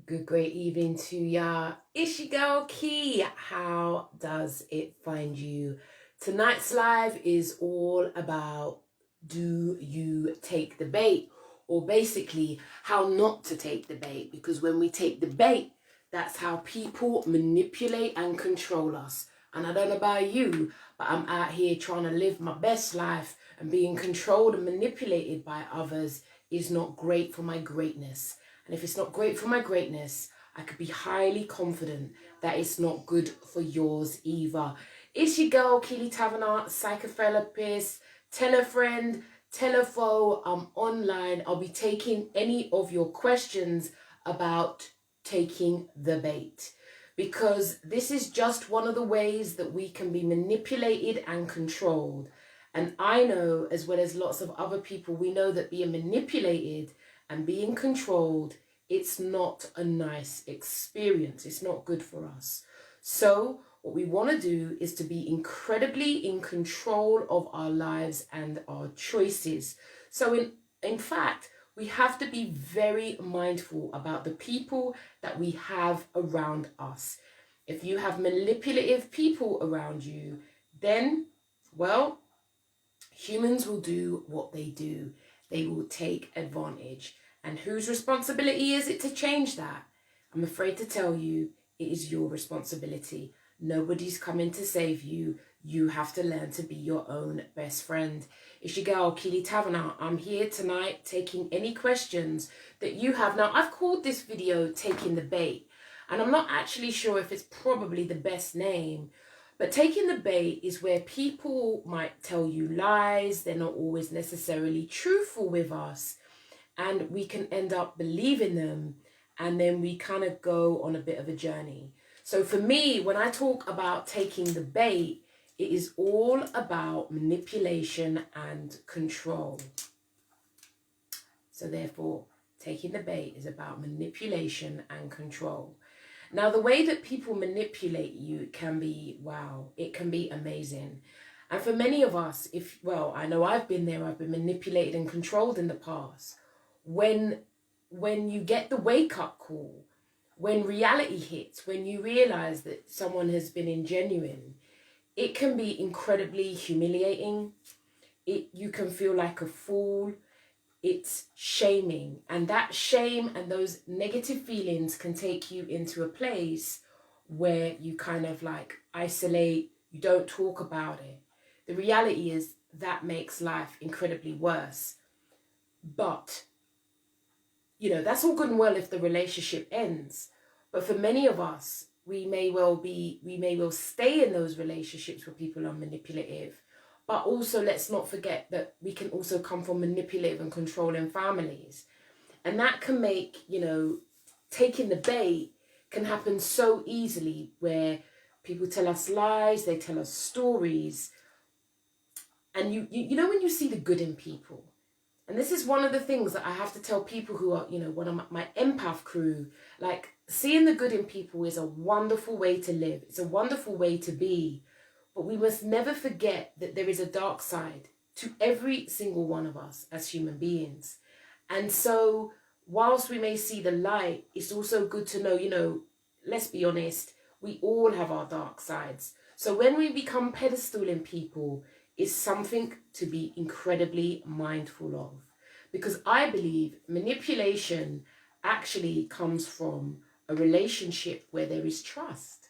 Good, great evening to ya. It's your girl Key. How does it find you? Tonight's live is all about do you take the bait? Or basically, how not to take the bait. Because when we take the bait, that's how people manipulate and control us. And I don't know about you, but I'm out here trying to live my best life, and being controlled and manipulated by others is not great for my greatness. And if it's not great for my greatness, I could be highly confident that it's not good for yours either. It's your girl, Keeley Taverner, psychotherapist. Tell a friend, tell a foe. I'm online. I'll be taking any of your questions about taking the bait, because this is just one of the ways that we can be manipulated and controlled. And I know, as well as lots of other people, we know that being manipulated and being controlled, it's not a nice experience. It's not good for us. So what we want to do is to be incredibly in control of our lives and our choices. So in fact, we have to be very mindful about the people that we have around us. If you have manipulative people around you, then, well, humans will do what they do. They will take advantage. And whose responsibility is it to change that? I'm afraid to tell you, it is your responsibility. Nobody's coming to save you. You have to learn to be your own best friend. It's your girl, Keeley Taverner. I'm here tonight taking any questions that you have. Now, I've called this video Taking the Bait, and I'm not actually sure if it's probably the best name. But taking the bait is where people might tell you lies. They're not always necessarily truthful with us, and we can end up believing them, and then we kind of go on a bit of a journey. So for me, when I talk about taking the bait, it is all about manipulation and control. So therefore, taking the bait is about manipulation and control. Now, the way that people manipulate you can be, wow, it can be amazing. And for many of us, I know I've been there, I've been manipulated and controlled in the past. When you get the wake-up call, when reality hits, when you realize that someone has been ingenuine, it can be incredibly humiliating. You can feel like a fool. It's shaming, and that shame and those negative feelings can take you into a place where you kind of like isolate, you don't talk about it. The reality is that makes life incredibly worse. But that's all good and well if the relationship ends, but for many of us, we may well stay in those relationships where people are manipulative. But also, let's not forget that we can also come from manipulative and controlling families. And that can make, taking the bait can happen so easily, where people tell us lies, they tell us stories. And you know when you see the good in people. And this is one of the things that I have to tell people who are, one of my empath crew, like, seeing the good in people is a wonderful way to live. It's a wonderful way to be. But we must never forget that there is a dark side to every single one of us as human beings. And so whilst we may see the light, it's also good to know, let's be honest, we all have our dark sides. So when we become pedestaling people, it's something to be incredibly mindful of. Because I believe manipulation actually comes from a relationship where there is trust.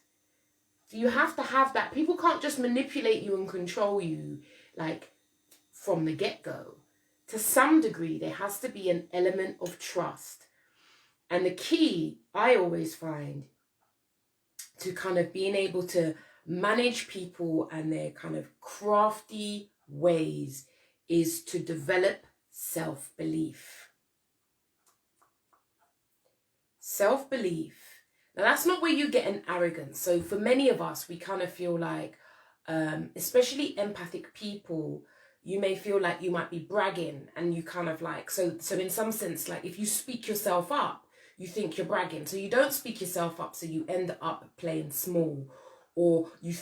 So you have to have that. People can't just manipulate you and control you like from the get-go. To some degree, there has to be an element of trust. And the key, I always find, to kind of being able to manage people and their kind of crafty ways is to develop self-belief. Self-belief. Now, that's not where you get an arrogance. So for many of us, we kind of feel like, especially empathic people, you may feel like you might be bragging, and you kind of like, so in some sense, like if you speak yourself up, you think you're bragging. So you don't speak yourself up, so you end up playing small, or you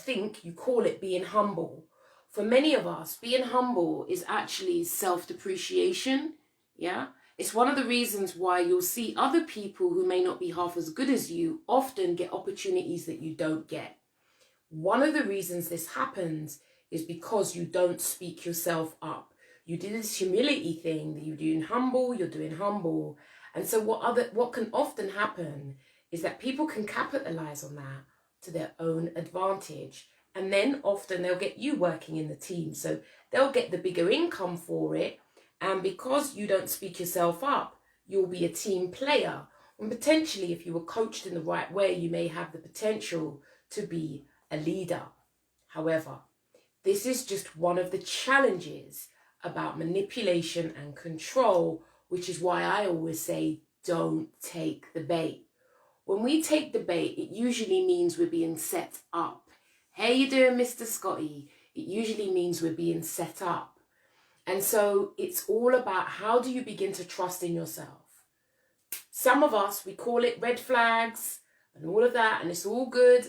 call it being humble. For many of us, being humble is actually self-depreciation. Yeah. It's one of the reasons why you'll see other people who may not be half as good as you often get opportunities that you don't get. One of the reasons this happens is because you don't speak yourself up. You do this humility thing that you're doing humble. And so what can often happen is that people can capitalize on that to their own advantage. And then often they'll get you working in the team. So they'll get the bigger income for it. And because you don't speak yourself up, you'll be a team player. And potentially, if you were coached in the right way, you may have the potential to be a leader. However, this is just one of the challenges about manipulation and control, which is why I always say, don't take the bait. When we take the bait, it usually means we're being set up. How you doing, Mr. Scotty? It usually means we're being set up. And so it's all about, how do you begin to trust in yourself? Some of us, we call it red flags and all of that, and it's all good.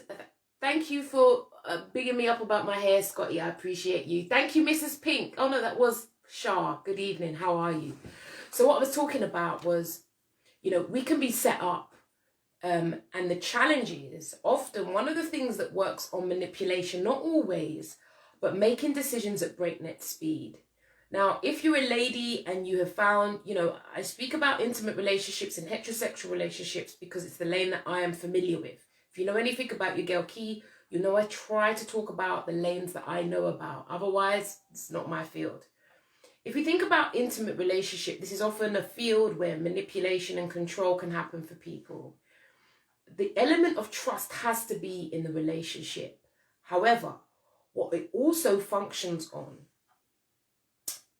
Thank you for bigging me up about my hair, Scotty. I appreciate you. Thank you, Mrs. Pink. Oh, no, that was Shah. Good evening. How are you? So what I was talking about was, we can be set up. And the challenge is often one of the things that works on manipulation, not always, but making decisions at breakneck speed. Now, if you're a lady and you have found, I speak about intimate relationships and heterosexual relationships because it's the lane that I am familiar with. If you know anything about your girl Key, I try to talk about the lanes that I know about. Otherwise, it's not my field. If you think about intimate relationship, this is often a field where manipulation and control can happen for people. The element of trust has to be in the relationship. However, what it also functions on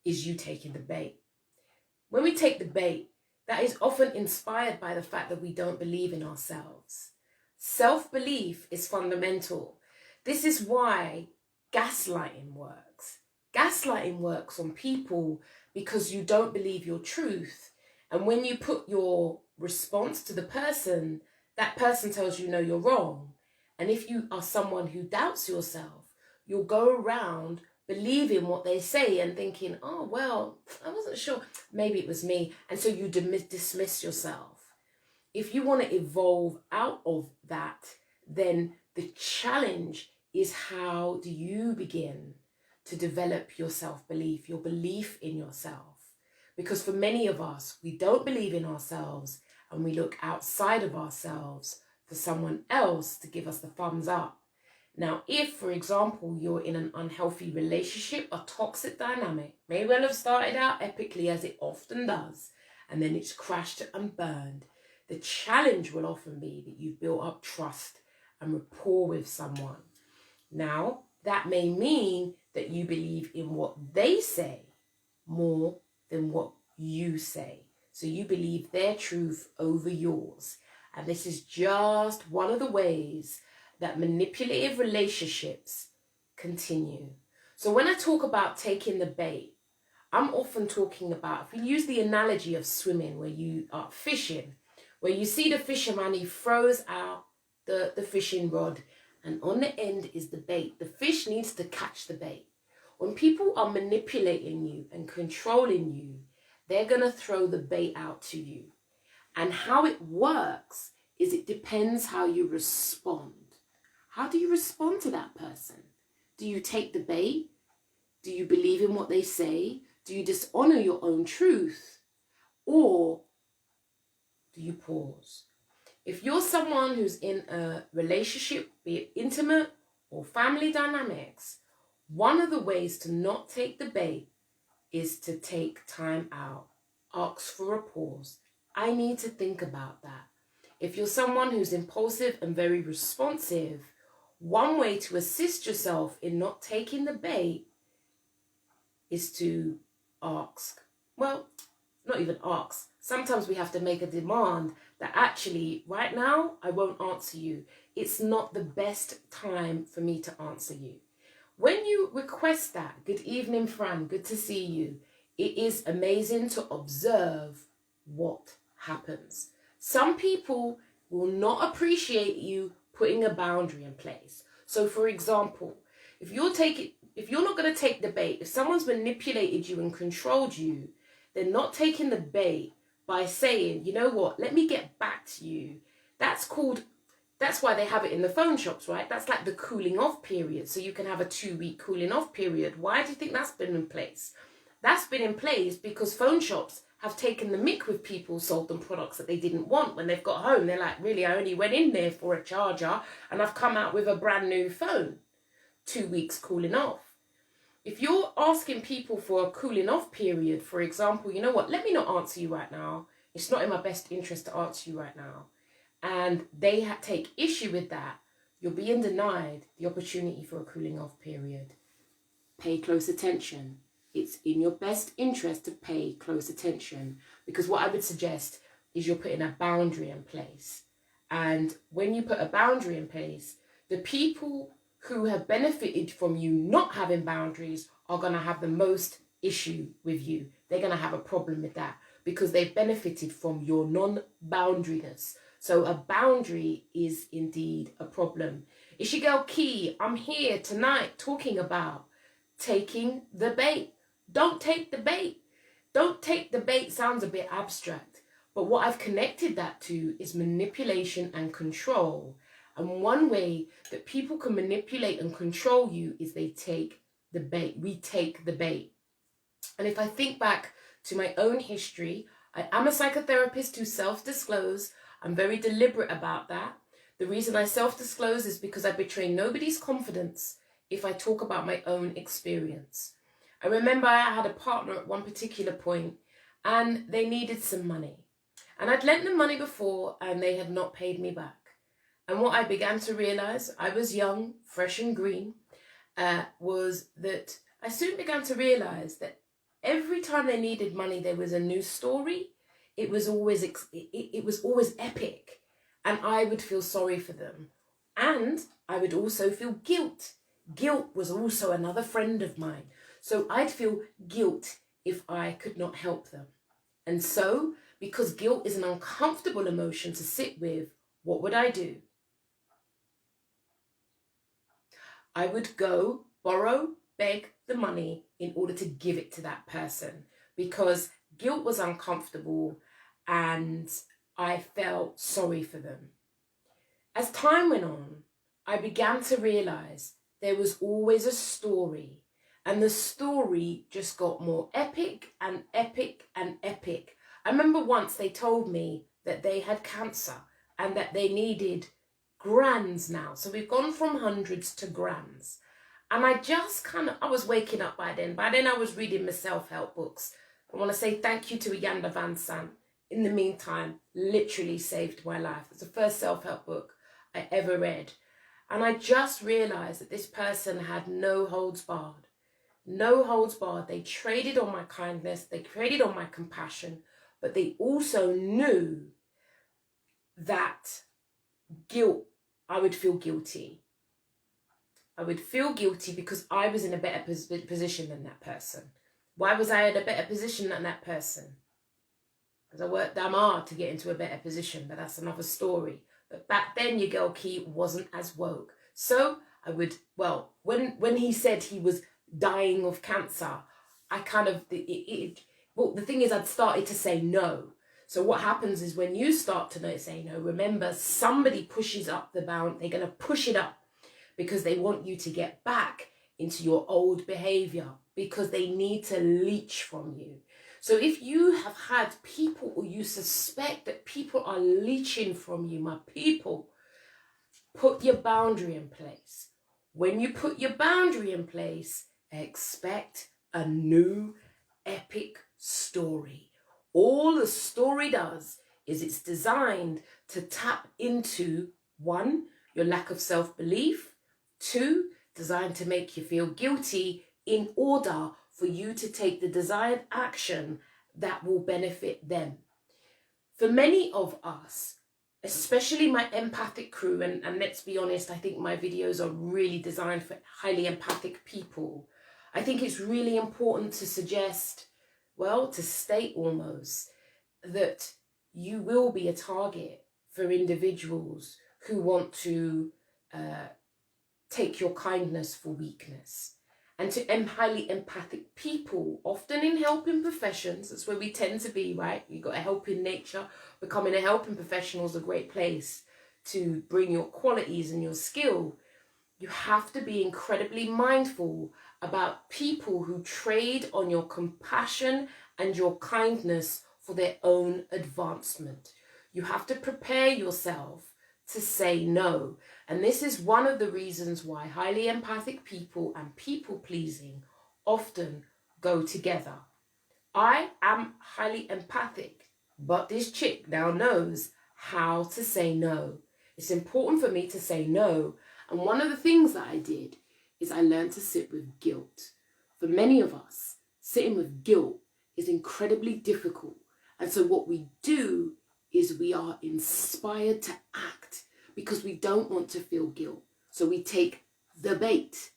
is you taking the bait. When we take the bait, that is often inspired by the fact that we don't believe in ourselves. Self-belief is fundamental. This is why gaslighting works. Gaslighting works on people because you don't believe your truth. And when you put your response to the person, that person tells you, no, you're wrong. And if you are someone who doubts yourself, you'll go around believing what they say and thinking, oh, well, I wasn't sure. Maybe it was me. And so you dismiss yourself. If you want to evolve out of that, then the challenge is, how do you begin to develop your self-belief, your belief in yourself? Because for many of us, we don't believe in ourselves and we look outside of ourselves for someone else to give us the thumbs up. Now, if, for example, you're in an unhealthy relationship, a toxic dynamic, may well have started out epically, as it often does, and then it's crashed and burned. The challenge will often be that you've built up trust and rapport with someone. Now, that may mean that you believe in what they say more than what you say. So you believe their truth over yours. And this is just one of the ways that manipulative relationships continue. So when I talk about taking the bait, I'm often talking about, if we use the analogy of swimming, where you are fishing, where you see the fisherman, he throws out the fishing rod, and on the end is the bait. The fish needs to catch the bait. When people are manipulating you and controlling you, they're going to throw the bait out to you. And how it works is it depends how you respond. How do you respond to that person? Do you take the bait? Do you believe in what they say? Do you dishonor your own truth? Or do you pause? If you're someone who's in a relationship, be it intimate or family dynamics, one of the ways to not take the bait is to take time out. Ask for a pause. I need to think about that. If you're someone who's impulsive and very responsive, one way to assist yourself in not taking the bait is to ask. Well, not even ask. Sometimes we have to make a demand that actually, right now, I won't answer you. It's not the best time for me to answer you. When you request that, good evening, Fran, good to see you. It is amazing to observe what happens. Some people will not appreciate you putting a boundary in place. So for example, if you're not going to take the bait, if someone's manipulated you and controlled you, they're not taking the bait, by saying, you know what, let me get back to you. That's why they have it in the phone shops, right? That's like the cooling off period. So you can have a 2-week cooling off period. Why do you think that's been in place? That's been in place because phone shops have taken the mick with people, sold them products that they didn't want. When they've got home, they're like, really, I only went in there for a charger and I've come out with a brand new phone. 2 weeks cooling off. If you're asking people for a cooling off period, for example, you know what, let me not answer you right now. It's not in my best interest to answer you right now. And they take issue with that, you're being denied the opportunity for a cooling off period. Pay close attention. It's in your best interest to pay close attention, because what I would suggest is you're putting a boundary in place. And when you put a boundary in place, the people who have benefited from you not having boundaries are going to have the most issue with you. They're going to have a problem with that because they've benefited from your non-boundaryness. So a boundary is indeed a problem. It's your girl Key. I'm here tonight talking about taking the bait. Don't take the bait. Don't take the bait sounds a bit abstract, but what I've connected that to is manipulation and control. And one way that people can manipulate and control you is they take the bait. We take the bait. And if I think back to my own history, I am a psychotherapist who self-disclose. I'm very deliberate about that. The reason I self-disclose is because I betray nobody's confidence if I talk about my own experience. I remember I had a partner at one particular point and they needed some money. And I'd lent them money before and they had not paid me back. And what I began to realize, I was young, fresh and green, was that I soon began to realize that every time they needed money, there was a new story. It was always epic, and I would feel sorry for them. And I would also feel guilt. Guilt was also another friend of mine. So I'd feel guilt if I could not help them. And so, because guilt is an uncomfortable emotion to sit with, what would I do? I would go borrow, beg the money in order to give it to that person, because guilt was uncomfortable and I felt sorry for them. As time went on, I began to realize there was always a story, and the story just got more epic and epic and epic. I remember once they told me that they had cancer and that they needed grands now. So we've gone from hundreds to grands. And I just I was waking up by then. By then I was reading my self-help books. I want to say thank you to Ayanda Van Sant. In the meantime, literally saved my life. It's the first self-help book I ever read. And I just realized that this person had no holds barred. No holds barred. They traded on my kindness. They traded on my compassion. But they also knew that guilt, I would feel guilty. I would feel guilty because I was in a better position than that person. Why was I in a better position than that person? Because I worked damn hard to get into a better position, but that's another story. But back then, your girl Key wasn't as woke. So I would, well, when he said he was dying of cancer, I the thing is I'd started to say no. So what happens is when you start to say no, remember somebody pushes up the bound, they're going to push it up because they want you to get back into your old behavior because they need to leech from you. So if you have had people or you suspect that people are leeching from you, my people, put your boundary in place. When you put your boundary in place, expect a new epic story. All the story does is it's designed to tap into, 1, your lack of self-belief, 2, designed to make you feel guilty in order for you to take the desired action that will benefit them. For many of us, especially my empathic crew, and let's be honest, I think my videos are really designed for highly empathic people. I think it's really important to suggest, well, to state almost, that you will be a target for individuals who want to take your kindness for weakness. And to highly empathic people, often in helping professions, that's where we tend to be, right? You've got a helping nature. Becoming a helping professional is a great place to bring your qualities and your skill. You have to be incredibly mindful about people who trade on your compassion and your kindness for their own advancement. You have to prepare yourself to say no. And this is one of the reasons why highly empathic people and people pleasing often go together. I am highly empathic, but this chick now knows how to say no. It's important for me to say no. And one of the things that I did is I learned to sit with guilt. For many of us, sitting with guilt is incredibly difficult. And so what we do is we are inspired to act because we don't want to feel guilt. So we take the bait.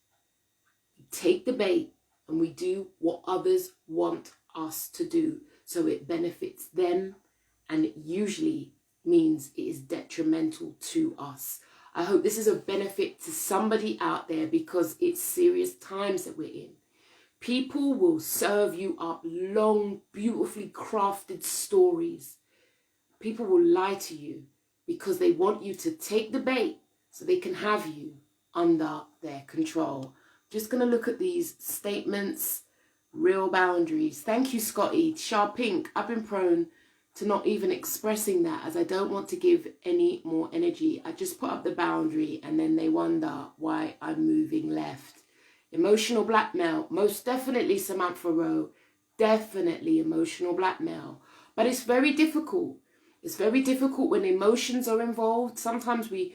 We take the bait and we do what others want us to do. So it benefits them, and it usually means it is detrimental to us. I hope this is a benefit to somebody out there because it's serious times that we're in. People will serve you up long, beautifully crafted stories. People will lie to you because they want you to take the bait so they can have you under their control. Just going to look at these statements. Real boundaries. Thank you, Scotty. Sharp Pink. I've been prone to not even expressing that as I don't want to give any more energy. I just put up the boundary and then they wonder why I'm moving left. Emotional blackmail. Most definitely, Samantha Rowe. Definitely emotional blackmail. But it's very difficult. It's very difficult when emotions are involved. Sometimes we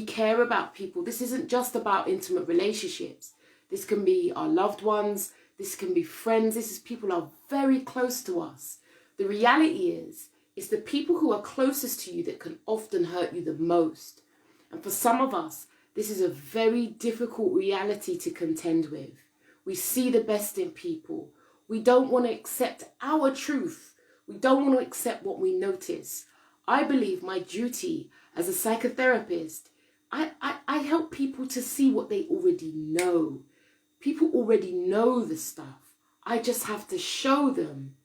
care about people. This isn't just about intimate relationships. This can be our loved ones. This can be friends. This is people who are very close to us. The reality is, it's the people who are closest to you that can often hurt you the most. And for some of us, this is a very difficult reality to contend with. We see the best in people. We don't want to accept our truth. We don't want to accept what we notice. I believe my duty as a psychotherapist, I help people to see what they already know. People already know the stuff. I just have to show them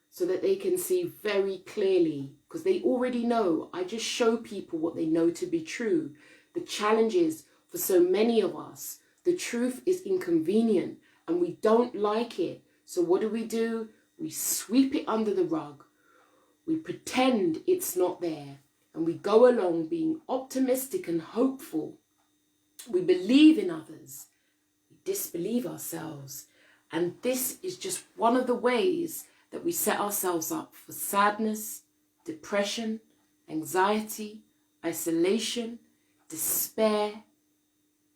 so that they can see very clearly, because they already know. I just show people what they know to be true. The challenge is, for so many of us, the truth is inconvenient and we don't like it. So what do? We sweep it under the rug. We pretend it's not there, and we go along being optimistic and hopeful. We believe in others. We disbelieve ourselves. And this is just one of the ways that we set ourselves up for sadness, depression, anxiety, isolation, despair.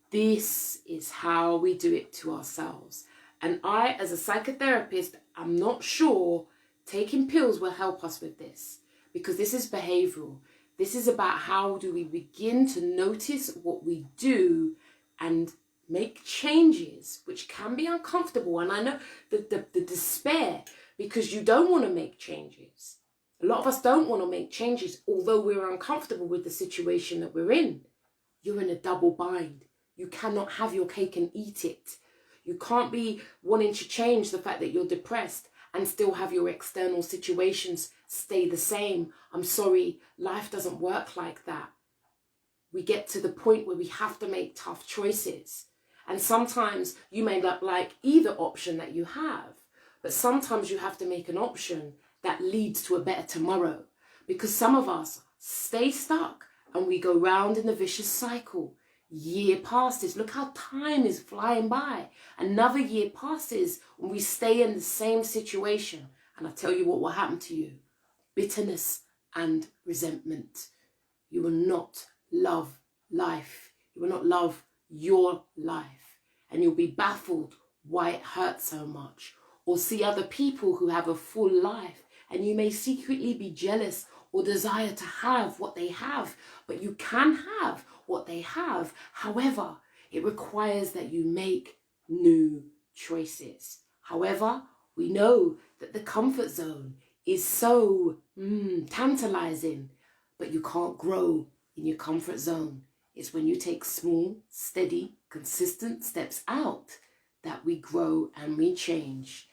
This is how we do it to ourselves. And I, as a psychotherapist, I'm not sure taking pills will help us with this, because this is behavioral. This is about how do we begin to notice what we do and make changes, which can be uncomfortable. And I know the despair, because you don't want to make changes. A lot of us don't want to make changes, although we're uncomfortable with the situation that we're in. You're in a double bind. You cannot have your cake and eat it. You can't be wanting to change the fact that you're depressed and still have your external situations stay the same. I'm sorry, life doesn't work like that. We get to the point where we have to make tough choices. And sometimes you may not like either option that you have, but sometimes you have to make an option that leads to a better tomorrow. Because some of us stay stuck and we go round in a vicious cycle. Year passes. Look how time is flying by. Another year passes and we stay in the same situation. And I tell you what will happen to you. Bitterness and resentment. You will not love life. You will not love your life. And you'll be baffled why it hurts so much. Or see other people who have a full life and you may secretly be jealous or desire to have what they have. But you can have what they have. However, it requires that you make new choices. However, we know that the comfort zone is so tantalizing, but you can't grow in your comfort zone. It's when you take small, steady, consistent steps out that we grow and we change.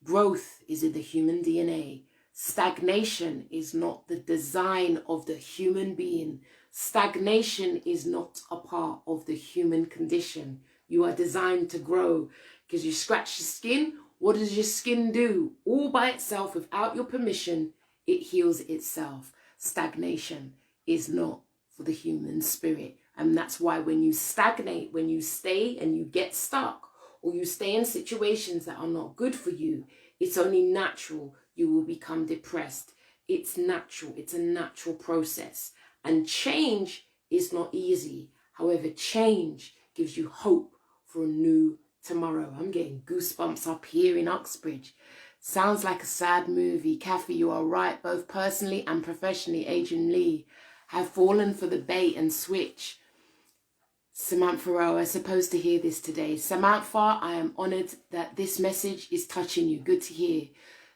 Growth is in the human DNA. Stagnation is not the design of the human being. Stagnation is not a part of the human condition. You are designed to grow because you scratch your skin. What does your skin do? All by itself, without your permission, it heals itself. Stagnation is not for the human spirit. And that's why when you stagnate, when you stay and you get stuck, or you stay in situations that are not good for you, it's only natural you will become depressed. It's natural. It's a natural process. And change is not easy. However, change gives you hope for a new tomorrow. I'm getting goosebumps up here in Uxbridge. Sounds like a sad movie. Kathy, you are right. Both personally and professionally, Adrian Lee have fallen for the bait and switch. Samantha Rowe, I'm supposed to hear this today. Samantha, I am honoured that this message is touching you. Good to hear.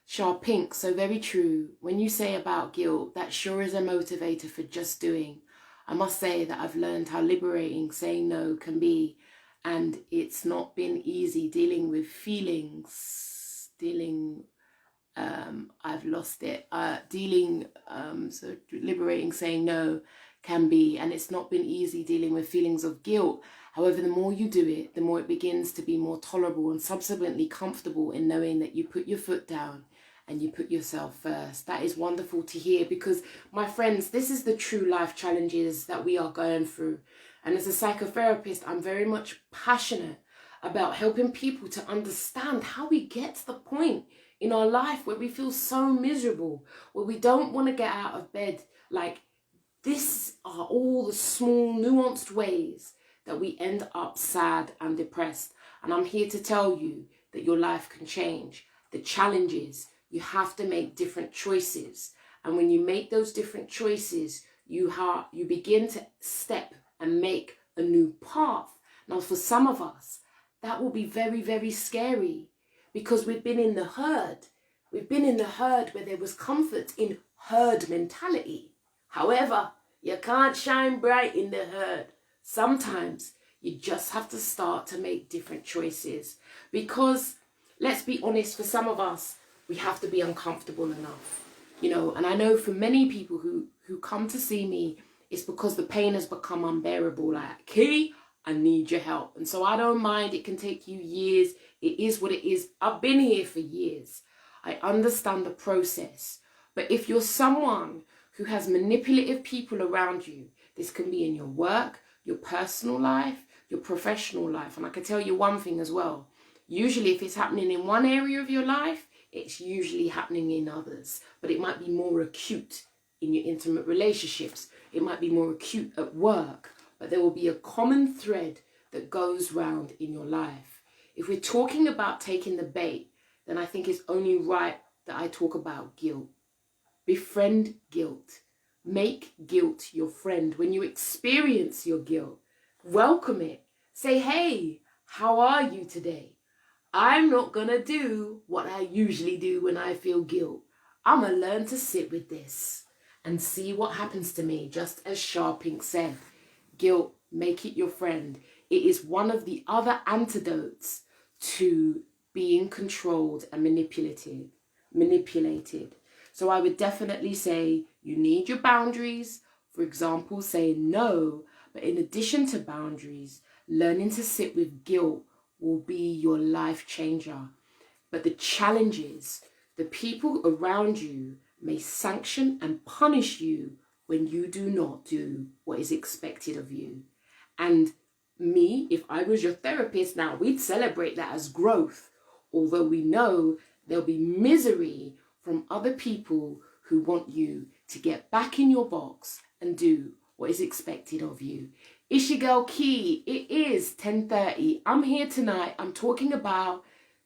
Shah Pink, so very true. When you say about guilt, that sure is a motivator for just doing. I must say that I've learned how liberating saying no can be. And it's not been easy dealing with feelings. I've lost it. So liberating saying no can be, and it's not been easy dealing with feelings of guilt. However, the more you do it, the more it begins to be more tolerable and subsequently comfortable in knowing that you put your foot down and you put yourself first. That is wonderful to hear because, my friends, this is the true life challenges that we are going through. And as a psychotherapist, I'm very much passionate about helping people to understand how we get to the point in our life where we feel so miserable, where we don't want to get out of bed. Like, these are all the small, nuanced ways that we end up sad and depressed. And I'm here to tell you that your life can change. The challenge is you have to make different choices. And when you make those different choices, you begin to step and make a new path. Now, for some of us, that will be very, very scary because we've been in the herd. We've been in the herd where there was comfort in herd mentality. However, you can't shine bright in the herd. Sometimes you just have to start to make different choices because, let's be honest, for some of us, we have to be uncomfortable enough, and I know for many people who come to see me, it's because the pain has become unbearable. Like, Key, I need your help. And so I don't mind. It can take you years. It is what it is. I've been here for years. I understand the process. But if you're someone who has manipulative people around you, this can be in your work, your personal life, your professional life. And I can tell you one thing as well. Usually if it's happening in one area of your life, it's usually happening in others. But it might be more acute in your intimate relationships. It might be more acute at work. But there will be a common thread that goes round in your life. If we're talking about taking the bait, then I think it's only right that I talk about guilt. Befriend guilt. Make guilt your friend. When you experience your guilt, welcome it. Say, hey, how are you today? I'm not going to do what I usually do when I feel guilt. I'm going to learn to sit with this and see what happens to me, just as Shah Pink said. Guilt, make it your friend. It is one of the other antidotes to being controlled and manipulated. So I would definitely say you need your boundaries. For example, saying no. But in addition to boundaries, learning to sit with guilt will be your life changer. But the challenge is the people around you may sanction and punish you when you do not do what is expected of you. And me, if I was your therapist now, we'd celebrate that as growth. Although we know there'll be misery from other people who want you to get back in your box and do what is expected of you. It's your girl Key. It is 10:30. I'm here tonight. I'm talking about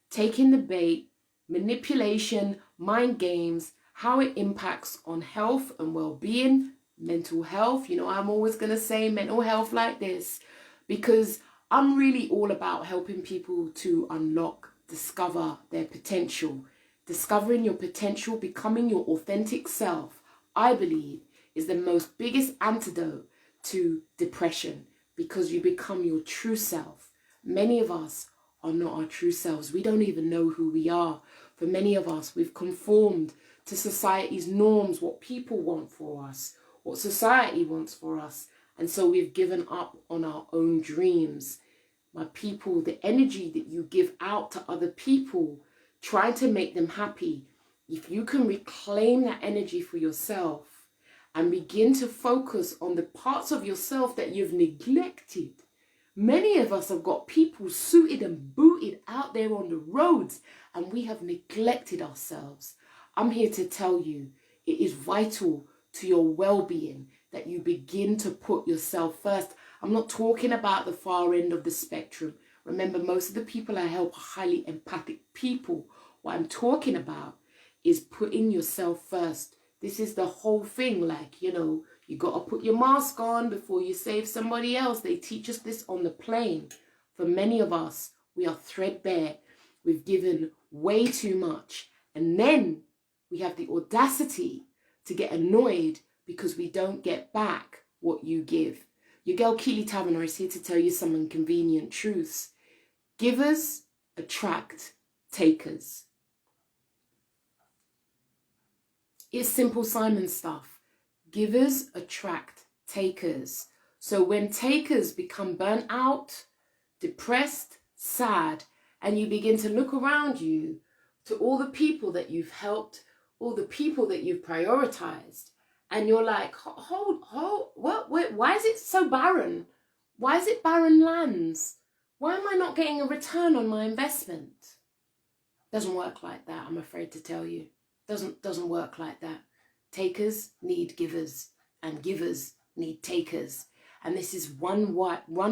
taking the bait, manipulation, mind games, how it impacts on health and well-being, mental health. I'm always going to say mental health like this because I'm really all about helping people to unlock, discover their potential. Discovering your potential, becoming your authentic self, I believe, is the most biggest antidote to depression because you become your true self. Many of us are not our true selves. We don't even know who we are. For many of us, we've conformed to society's norms, what people want for us, what society wants for us. And so we've given up on our own dreams. My people, the energy that you give out to other people, trying to make them happy, if you can reclaim that energy for yourself and begin to focus on the parts of yourself that you've neglected. Many of us have got people suited and booted out there on the roads, and we have neglected ourselves. I'm here to tell you, it is vital to your well-being that you begin to put yourself first. I'm not talking about the far end of the spectrum. Remember, most of the people I help are highly empathic people. What I'm talking about is putting yourself first. This is the whole thing. Like, you know, you got to put your mask on before you save somebody else. They teach us this on the plane. For many of us, we are threadbare. We've given way too much. And then we have the audacity to get annoyed because we don't get back what you give. Your girl Keeley Taverner is here to tell you some inconvenient truths. Givers attract takers. It's Simple Simon stuff. Givers attract takers. So when takers become burnt out, depressed, sad, and you begin to look around you to all the people that you've helped, all the people that you've prioritized, and you're like, hold, what, why is it so barren? Why is it barren lands? Why am I not getting a return on my investment? Doesn't work like that, I'm afraid to tell you. Doesn't work like that. Takers need givers, and givers need takers. And this is one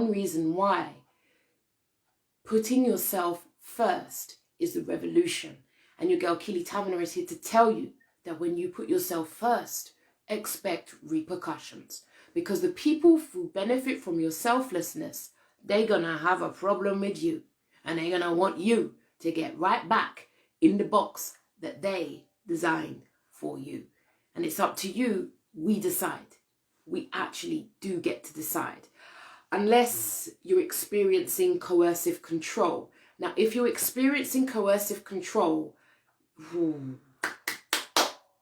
reason why putting yourself first is the revolution. And your girl Keeley Taverner is here to tell you that when you put yourself first, expect repercussions. Because the people who benefit from your selflessness, they're gonna have a problem with you. And they're gonna want you to get right back in the box that they designed for you. And it's up to you. We decide. We actually do get to decide. Unless you're experiencing coercive control. Now, if you're experiencing coercive control,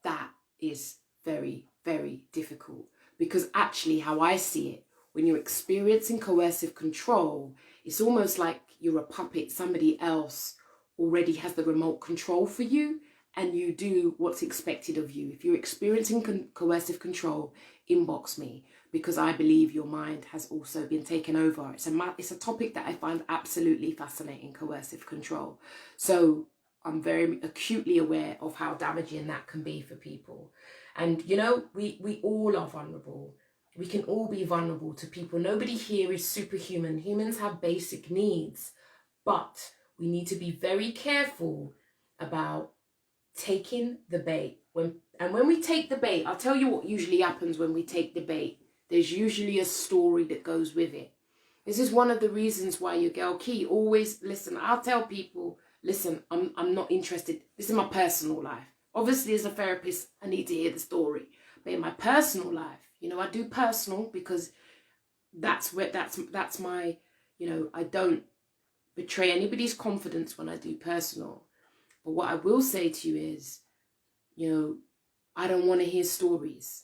that is very, very difficult. Because actually, how I see it, when you're experiencing coercive control, it's almost like you're a puppet. Somebody else already has the remote control for you, and you do what's expected of you. If you're experiencing coercive control, inbox me, because I believe your mind has also been taken over. It's a topic that I find absolutely fascinating, coercive control. So I'm very acutely aware of how damaging that can be for people. And, you know, we all are vulnerable. We can all be vulnerable to people. Nobody here is superhuman. Humans have basic needs, but we need to be very careful about taking the bait. When we take the bait, I'll tell you what usually happens when we take the bait. There's usually a story that goes with it. This is one of the reasons why your girl Key always, listen, I'll tell people, listen, I'm not interested. This is my personal life. Obviously, as a therapist, I need to hear the story. But in my personal life, you know, I do personal because that's my, you know, I don't betray anybody's confidence when I do personal. But what I will say to you is, you know, I don't want to hear stories.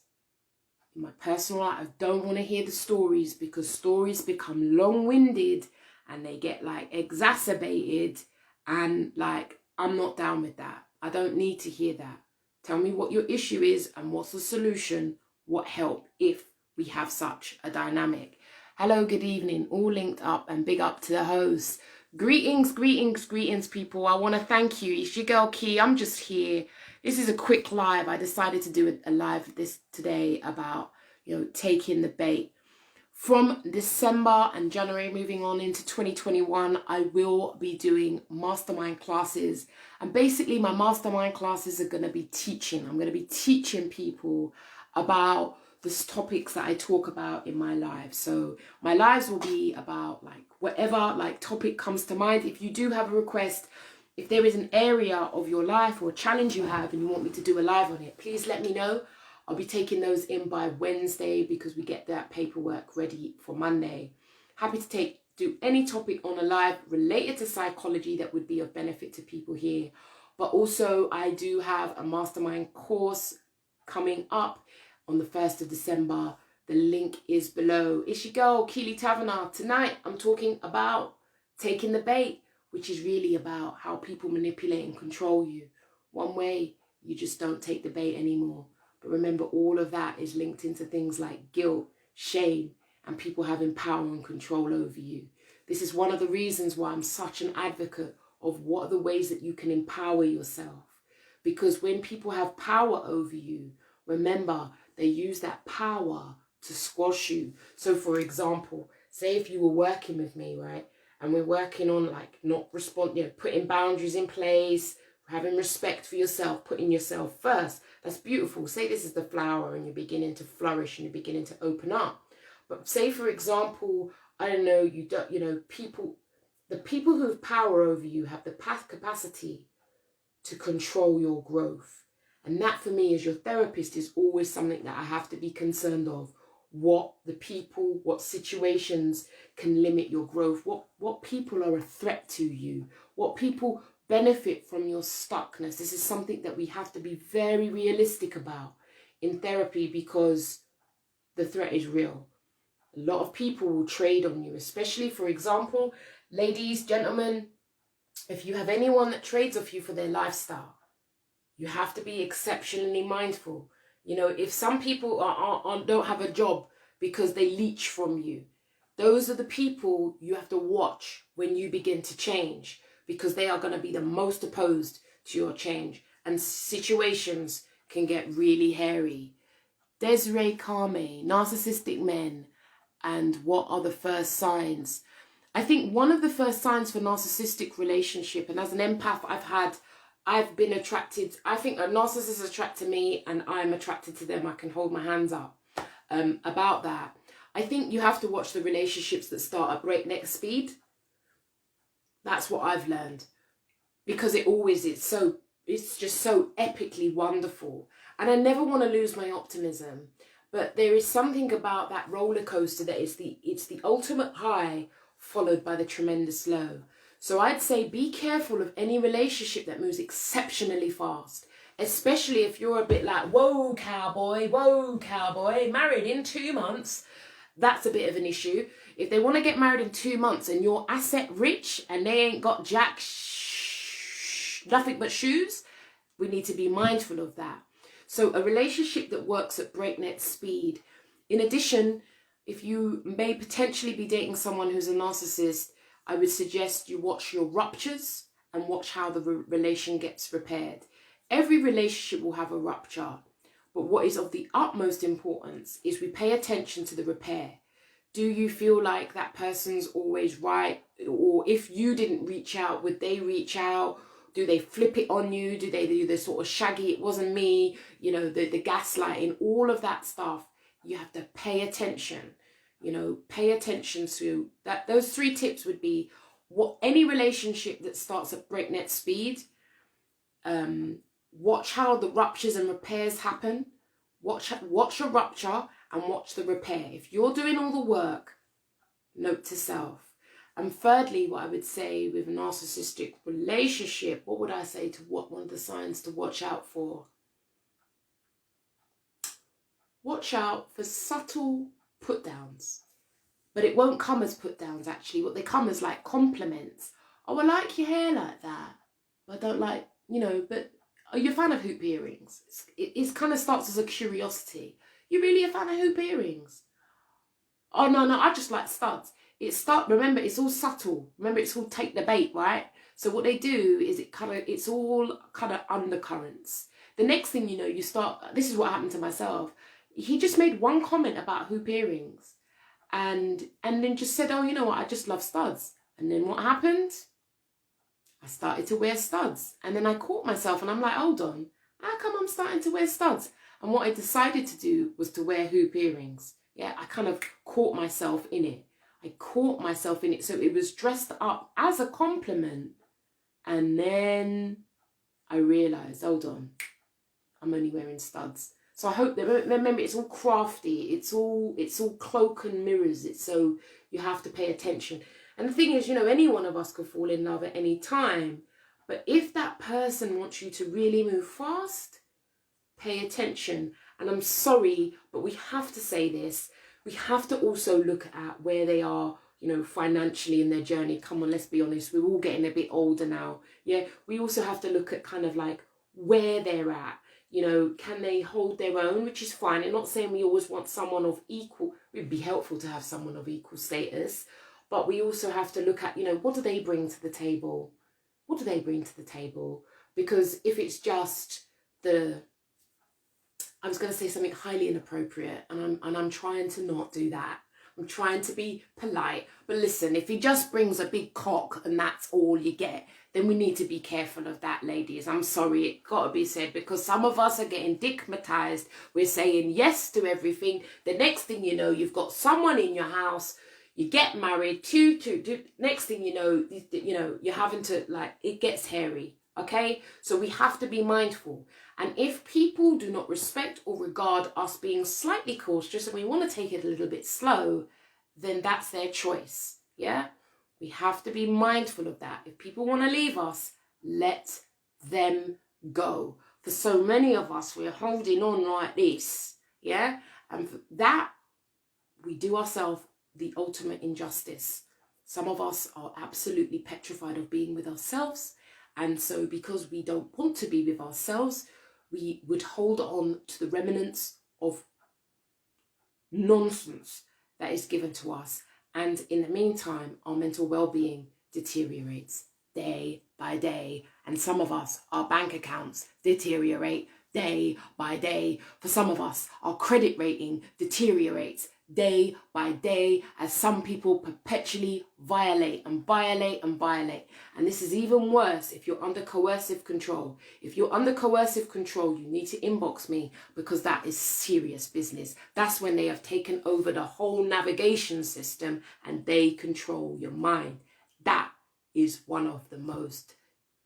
In my personal life, I don't want to hear the stories because stories become long-winded and they get like exacerbated, and like, I'm not down with that. I don't need to hear that. Tell me what your issue is and what's the solution, what help if we have such a dynamic. Hello, good evening, all linked up, and big up to the host. Greetings, greetings, greetings, people. I want to thank you. It's your girl Key. I'm just here. This is a quick live. I decided to do a live this today about, you know, taking the bait. From December and January moving on into 2021, I will be doing mastermind classes. And basically my mastermind classes are going to be teaching. I'm going to be teaching people about the topics that I talk about in my lives. So my lives will be about like whatever like topic comes to mind. If you do have a request, if there is an area of your life or challenge you have and you want me to do a live on it, please let me know. I'll be taking those in by Wednesday because we get that paperwork ready for Monday. Happy to do any topic on a live related to psychology that would be of benefit to people here. But also I do have a mastermind course coming up on the 1st of December. The link is below. It's your girl, Keeley Taverner. Tonight I'm talking about taking the bait, which is really about how people manipulate and control you. One way, you just don't take the bait anymore. But remember, all of that is linked into things like guilt, shame, and people having power and control over you. This is one of the reasons why I'm such an advocate of what are the ways that you can empower yourself. Because when people have power over you, remember, they use that power to squash you. So for example, say if you were working with me, right? And we're working on like putting boundaries in place, having respect for yourself, putting yourself first. That's beautiful. Say this is the flower and you're beginning to flourish and you're beginning to open up. But say, for example, I don't know, the people who have power over you have the capacity to control your growth. And that for me as your therapist is always something that I have to be concerned of. What situations can limit your growth, what people are a threat to you, what people benefit from your stuckness. This is something that we have to be very realistic about in therapy because the threat is real. A lot of people will trade on you, especially, for example, ladies, gentlemen, if you have anyone that trades off you for their lifestyle, you have to be exceptionally mindful. You know, if some people don't have a job because they leech from you, those are the people you have to watch when you begin to change, because they are going to be the most opposed to your change. And situations can get really hairy. Desiree Carme, narcissistic men, and what are the first signs? I think one of the first signs for narcissistic relationship, and as an empath I've been attracted, I think a narcissist is attracted to me and I'm attracted to them. I can hold my hands up about that. I think you have to watch the relationships that start at breakneck speed. That's what I've learned, because it's just so epically wonderful. And I never want to lose my optimism, but there is something about that roller coaster that it's the ultimate high followed by the tremendous low. So I'd say be careful of any relationship that moves exceptionally fast, especially if you're a bit like, whoa, cowboy, married in 2 months. That's a bit of an issue. If they want to get married in 2 months and you're asset rich and they ain't got nothing but shoes, we need to be mindful of that. So a relationship that works at breakneck speed. In addition, if you may potentially be dating someone who's a narcissist, I would suggest you watch your ruptures and watch how the relation gets repaired. Every relationship will have a rupture, but what is of the utmost importance is we pay attention to the repair. Do you feel like that person's always right? Or if you didn't reach out, would they reach out? Do they flip it on you? Do they do the sort of shaggy, it wasn't me, you know, the gaslighting, all of that stuff? You have to pay attention. You know, pay attention to that. Those 3 tips would be any relationship that starts at breakneck speed. Watch how the ruptures and repairs happen. Watch a rupture and watch the repair. If you're doing all the work, note to self. And thirdly, what I would say with a narcissistic relationship, what would I say to one of the signs to watch out for? Watch out for subtle put downs, but it won't come as put downs. Actually, what they come as like compliments. Oh, I like your hair like that, but I don't like, but are you a fan of hoop earrings? It kind of starts as a curiosity. You really a fan of hoop earrings? Oh no, I just like studs. Remember, it's all subtle. Remember, it's all take the bait, right? So what they do is it's all kind of undercurrents. The next thing you know, this is what happened to myself. He just made one comment about hoop earrings and then just said, oh, you know what, I just love studs. And then what happened? I started to wear studs. And then I caught myself and I'm like, hold on, how come I'm starting to wear studs? And what I decided to do was to wear hoop earrings. Yeah, I kind of caught myself in it. So it was dressed up as a compliment. And then I realized, hold on, I'm only wearing studs. So I hope that, remember, it's all crafty. It's all cloak and mirrors. It's so you have to pay attention. And the thing is, any one of us could fall in love at any time. But if that person wants you to really move fast, pay attention. And I'm sorry, but we have to say this. We have to also look at where they are, financially in their journey. Come on, let's be honest. We're all getting a bit older now. Yeah. We also have to look at kind of like where they're at. Can they hold their own, which is fine. I'm not saying we always want someone of equal. It would be helpful to have someone of equal status. But we also have to look at, what do they bring to the table? What do they bring to the table? Because if it's just I was going to say something highly inappropriate, and I'm trying to not do that. I'm trying to be polite. But listen, if he just brings a big cock and that's all you get, then we need to be careful of that, ladies. I'm sorry, it got to be said, because some of us are getting dickmatized. We're saying yes to everything. The next thing you know, you've got someone in your house. You get married, next thing you know, you're having to, it gets hairy. Okay, so we have to be mindful. And if people do not respect or regard us being slightly cautious and we want to take it a little bit slow, then that's their choice. Yeah, we have to be mindful of that. If people want to leave us, let them go. For so many of us, we're holding on like this. Yeah, and for that, we do ourselves the ultimate injustice. Some of us are absolutely petrified of being with ourselves. And so because we don't want to be with ourselves, we would hold on to the remnants of nonsense that is given to us. And in the meantime, our mental well-being deteriorates day by day. And some of us, our bank accounts deteriorate day by day. For some of us, our credit rating deteriorates day by day, as some people perpetually violate. And this is even worse if you're under coercive control. If you're under coercive control, you need to inbox me, because that is serious business. That's when they have taken over the whole navigation system and they control your mind. That is one of the most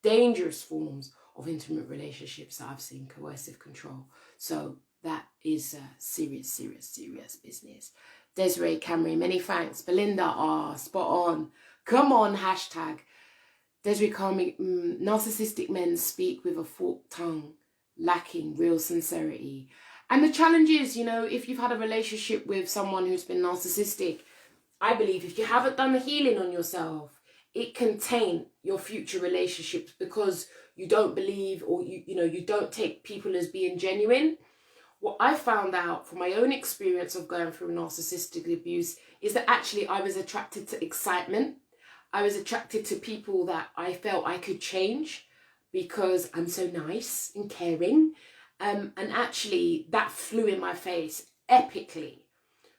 dangerous forms of intimate relationships that I've seen, coercive control. So that is serious business. Desiree Camry, many thanks. Belinda, spot on. Come on, hashtag. Desiree Camry, narcissistic men speak with a forked tongue, lacking real sincerity. And the challenge is, if you've had a relationship with someone who's been narcissistic, I believe if you haven't done the healing on yourself, it can taint your future relationships, because you don't believe, or you don't take people as being genuine. What I found out from my own experience of going through narcissistic abuse is that actually I was attracted to excitement. I was attracted to people that I felt I could change because I'm so nice and caring. And actually that flew in my face epically.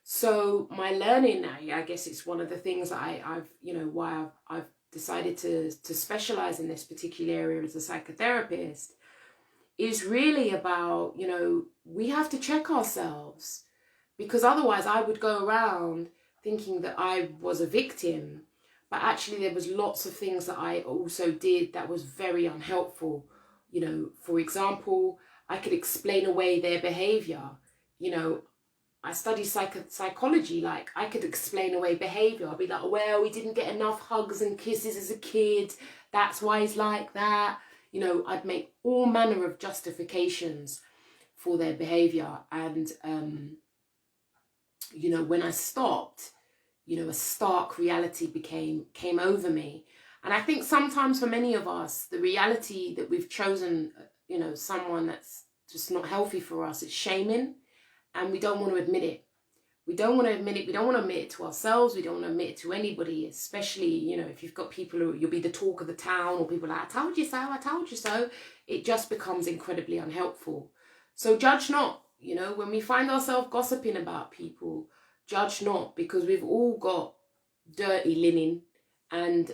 So my learning now, I guess it's one of the things that I've decided to specialize in this particular area as a psychotherapist, is really about, we have to check ourselves, because otherwise I would go around thinking that I was a victim, but actually there was lots of things that I also did that was very unhelpful. For example, I could explain away their behavior. I study psychology, I could explain away behavior. I'd be like, well, we didn't get enough hugs and kisses as a kid. That's why he's like that. I'd make all manner of justifications for their behavior. And, when I stopped, a stark reality came over me. And I think sometimes for many of us, the reality that we've chosen, someone that's just not healthy for us, it's shaming. And we don't want to admit it. We don't want to admit it. We don't want to admit it to ourselves. We don't want to admit it to anybody, especially, if you've got people who, you'll be the talk of the town, or people like, I told you so, I told you so. It just becomes incredibly unhelpful. So judge not, when we find ourselves gossiping about people, judge not, because we've all got dirty linen. And,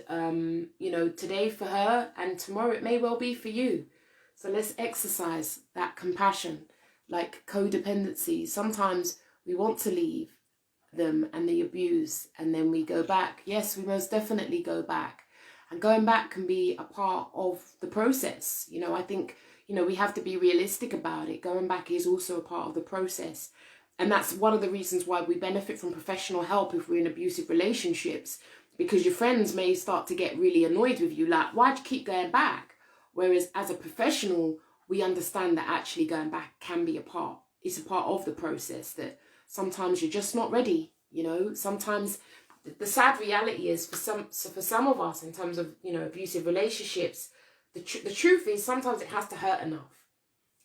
today for her and tomorrow it may well be for you. So let's exercise that compassion. Like codependency, sometimes we want to leave them and the abuse, and then we go back. Yes, we most definitely go back. And going back can be a part of the process. I think, you know, we have to be realistic about it. Going back is also a part of the process. And that's one of the reasons why we benefit from professional help if we're in abusive relationships, because your friends may start to get really annoyed with you, like, why'd you keep going back? Whereas as a professional, we understand that actually going back can be it's a part of the process, that sometimes you're just not ready, you know. Sometimes the sad reality is for some of us, in terms of, you know, abusive relationships, the truth is sometimes it has to hurt enough.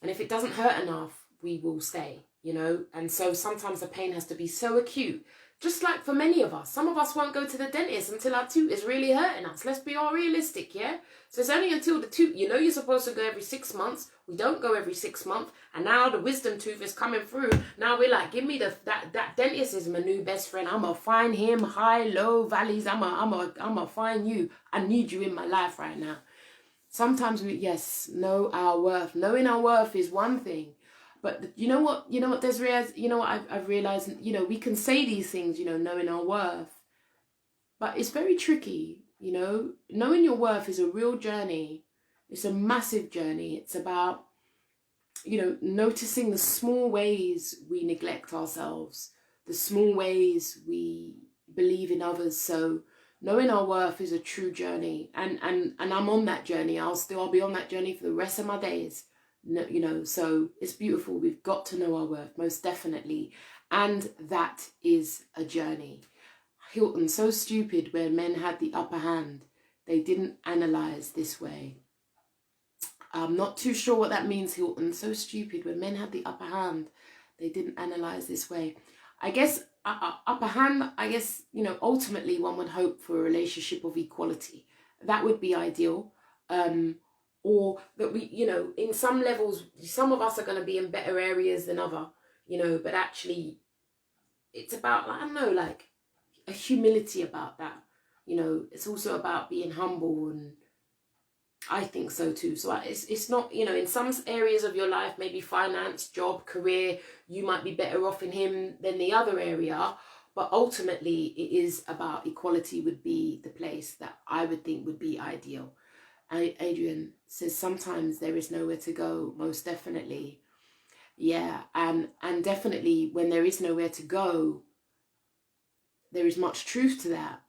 And if it doesn't hurt enough, we will stay, you know. And so sometimes the pain has to be so acute. Just like for many of us, some of us won't go to the dentist until our tooth is really hurting us. Let's be all realistic, yeah? So it's only until the tooth, you know, you're supposed to go every 6 months. We don't go every 6 months. And now the wisdom tooth is coming through. Now we're like, give me that dentist is my new best friend. I'm going to find him, high, low, valleys. I'm going to find you. I need you in my life right now. Sometimes we, yes, know our worth. Knowing our worth is one thing. But you know what, Desiree, you know what I've realized, you know, we can say these things, you know, knowing our worth, but it's very tricky, you know. Knowing your worth is a real journey. It's a massive journey. It's about, you know, noticing the small ways we neglect ourselves, the small ways we believe in others. So knowing our worth is a true journey. And I'm on that journey. I'll be on that journey for the rest of my days. No, you know, so it's beautiful. We've got to know our worth, most definitely. And that is a journey. Hilton, so stupid when men had the upper hand. They didn't analyze this way. I'm not too sure what that means, Hilton. So stupid when men had the upper hand. They didn't analyze this way. I guess upper hand, I guess, you know, ultimately one would hope for a relationship of equality. That would be ideal. Or that we, you know, in some levels, some of us are going to be in better areas than other, you know, but actually it's about, I don't know, like a humility about that. You know, it's also about being humble, and I think so too. So it's not, you know, in some areas of your life, maybe finance, job, career, you might be better off in him than the other area. But ultimately it is about equality would be the place that I would think would be ideal. Adrian says sometimes there is nowhere to go, most definitely. Yeah, and definitely when there is nowhere to go, there is much truth to that.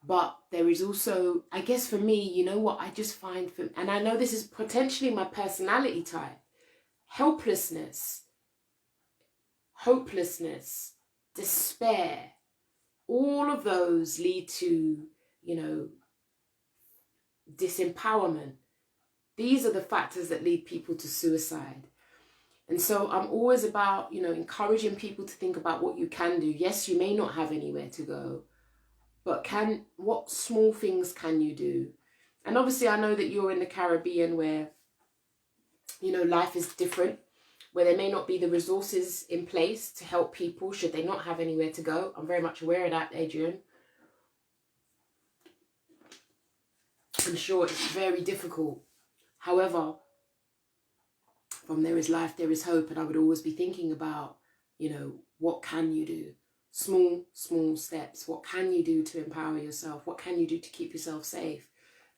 But there is also, I guess for me, you know what I just find, and I know this is potentially my personality type, helplessness, hopelessness, despair, all of those lead to, you know, disempowerment. These are the factors that lead people to suicide. And so I'm always about, you know, encouraging people to think about what you can do. Yes, you may not have anywhere to go, but what small things can you do? And obviously I know that you're in the Caribbean where, you know, life is different, where there may not be the resources in place to help people should they not have anywhere to go. I'm very much aware of that, Adrian. I'm sure it's very difficult. However, from there is life, there is hope. And I would always be thinking about, you know, what can you do? Small steps. What can you do to empower yourself? What can you do to keep yourself safe?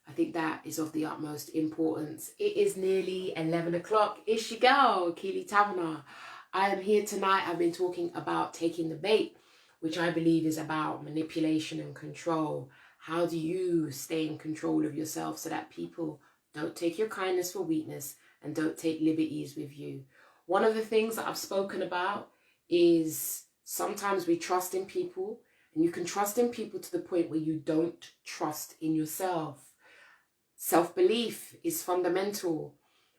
I think that is of the utmost importance. It is nearly 11 o'clock. It's your girl, Keeley Taverner. I am here tonight. I've been talking about taking the bait, which I believe is about manipulation and control. How do you stay in control of yourself so that people don't take your kindness for weakness and don't take liberties with you? One of the things that I've spoken about is sometimes we trust in people, and you can trust in people to the point where you don't trust in yourself. Self-belief is fundamental.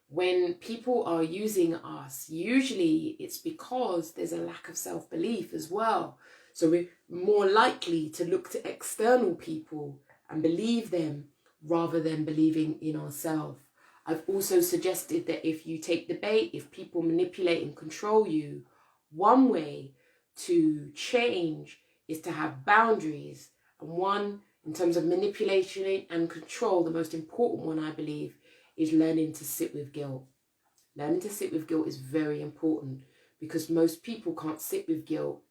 When people are using us, usually it's because there's a lack of self-belief as well. So we're more likely to look to external people and believe them rather than believing in ourselves. I've also suggested that if you take the bait, if people manipulate and control you, one way to change is to have boundaries. And one, in terms of manipulation and control, the most important one, I believe, is learning to sit with guilt. Learning to sit with guilt is very important because most people can't sit with guilt,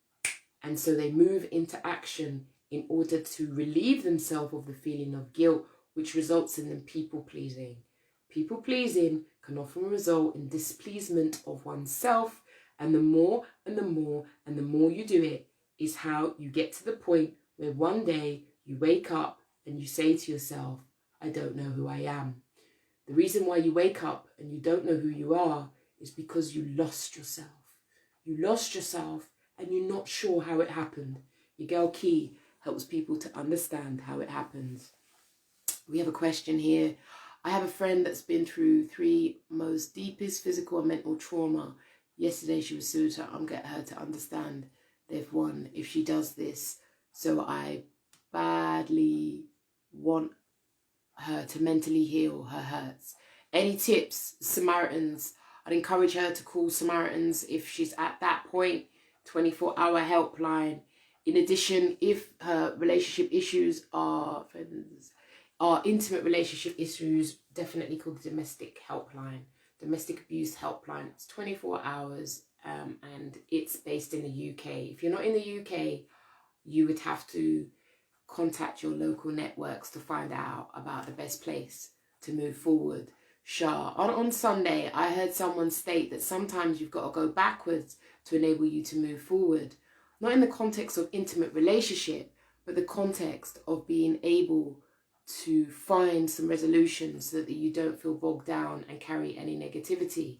and so they move into action in order to relieve themselves of the feeling of guilt, which results in them people-pleasing. People-pleasing can often result in displeasement of oneself, and the more and the more and the more you do it is how you get to the point where one day you wake up and you say to yourself, I don't know who I am. The reason why you wake up and you don't know who you are is because you lost yourself. You lost yourself and you're not sure how it happened. Your girl Key helps people to understand how it happens. We have a question here. I have a friend that's been through 3 most deepest physical and mental trauma. Yesterday she was suicidal. I'm getting her to understand they've won if she does this. So I badly want her to mentally heal her hurts. Any tips, Samaritans? I'd encourage her to call Samaritans if she's at that point. 24-hour helpline. In addition, if her relationship issues are intimate relationship issues, definitely call the domestic helpline, domestic abuse helpline. It's 24 hours and it's based in the UK. If you're not in the UK, you would have to contact your local networks to find out about the best place to move forward. Shah, on Sunday, I heard someone state that sometimes you've got to go backwards to enable you to move forward. Not in the context of intimate relationship, but the context of being able to find some resolutions so that you don't feel bogged down and carry any negativity.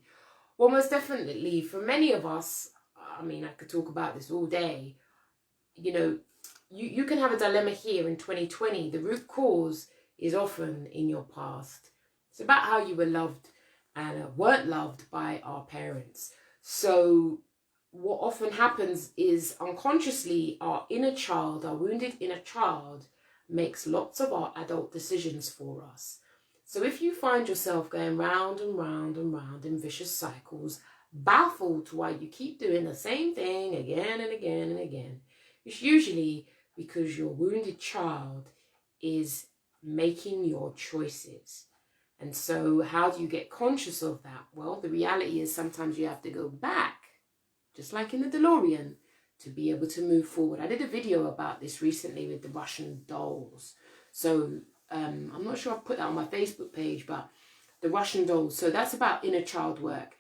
Well, most definitely, for many of us, I mean, I could talk about this all day, you know, you can have a dilemma here in 2020. The root cause is often in your past. It's about how you were loved and weren't loved by our parents. So what often happens is unconsciously our inner child, our wounded inner child, makes lots of our adult decisions for us. So if you find yourself going round and round and round in vicious cycles, baffled why you keep doing the same thing again and again and again, it's usually because your wounded child is making your choices. And so how do you get conscious of that? Well, the reality is sometimes you have to go back, just like in the DeLorean, to be able to move forward. I did a video about this recently with the Russian dolls. So I'm not sure I've put that on my Facebook page, but the Russian dolls. So that's about inner child work.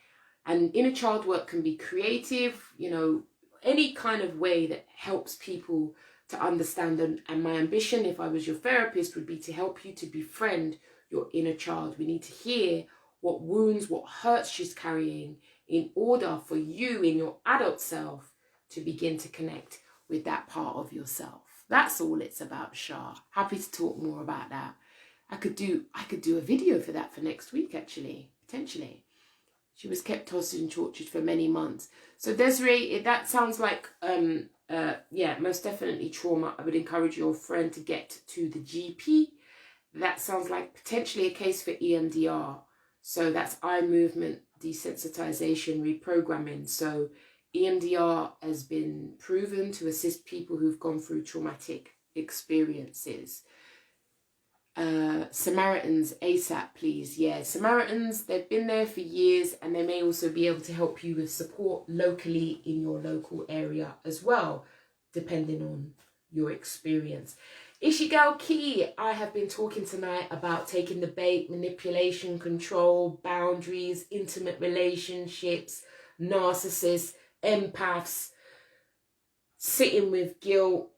And inner child work can be creative, you know, any kind of way that helps people to understand. And my ambition, if I was your therapist, would be to help you to befriend your inner child. We need to hear what wounds, what hurts she's carrying in order for you in your adult self to begin to connect with that part of yourself. That's all it's about, Shah. Happy to talk more about that. I could do a video for that for next week, actually, potentially. She was kept hostage and tortured for many months. So Desiree, that sounds like, yeah, most definitely trauma. I would encourage your friend to get to the GP. That sounds like potentially a case for EMDR. So that's eye movement desensitization reprogramming. So EMDR has been proven to assist people who've gone through traumatic experiences. Samaritans, ASAP, please. Yeah, Samaritans, they've been there for years, and they may also be able to help you with support locally in your local area as well, depending on your experience. Ishigal Key, I have been talking tonight about taking the bait, manipulation, control, boundaries, intimate relationships, narcissists, empaths, sitting with guilt,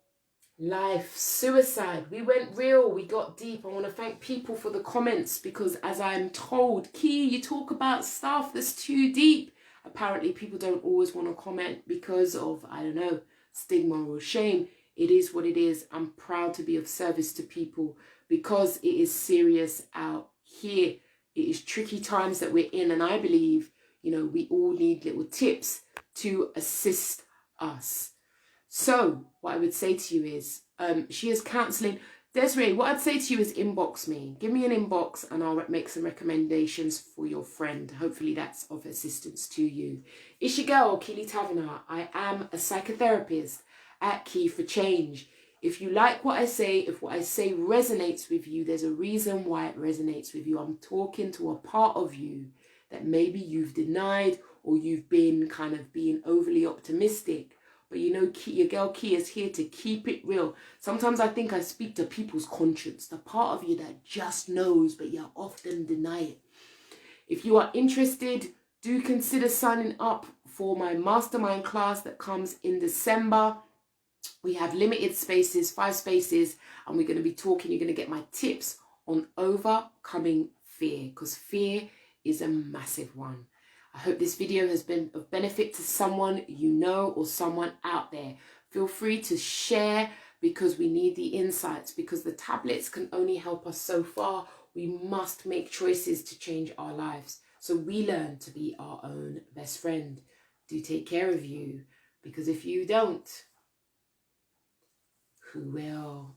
life, suicide. We went real, we got deep. I want to thank people for the comments, because as I'm told, Key, you talk about stuff that's too deep. Apparently people don't always want to comment because of, I don't know, stigma or shame. It is what it is. I'm proud to be of service to people because it is serious out here. It is tricky times that we're in, and I believe, you know, we all need little tips to assist us. So what I would say to you is, she is counselling. Desiree, what I'd say to you is inbox me. Give me an inbox and I'll make some recommendations for your friend. Hopefully that's of assistance to you. It's your girl, Keeley Taverner. I am a psychotherapist at Key for Change. If you like what I say, if what I say resonates with you, there's a reason why it resonates with you. I'm talking to a part of you that maybe you've denied, or you've been kind of being overly optimistic. But you know, Key, your girl Key is here to keep it real. Sometimes I think I speak to people's conscience, the part of you that just knows, but you often deny it. If you are interested, do consider signing up for my mastermind class that comes in December. We have limited spaces, 5 spaces, and we're going to be talking. You're going to get my tips on overcoming fear, because fear is a massive one. I hope this video has been of benefit to someone you know or someone out there. Feel free to share, because we need the insights, because the tablets can only help us so far. We must make choices to change our lives, so we learn to be our own best friend. Do take care of you, because if you don't, who will?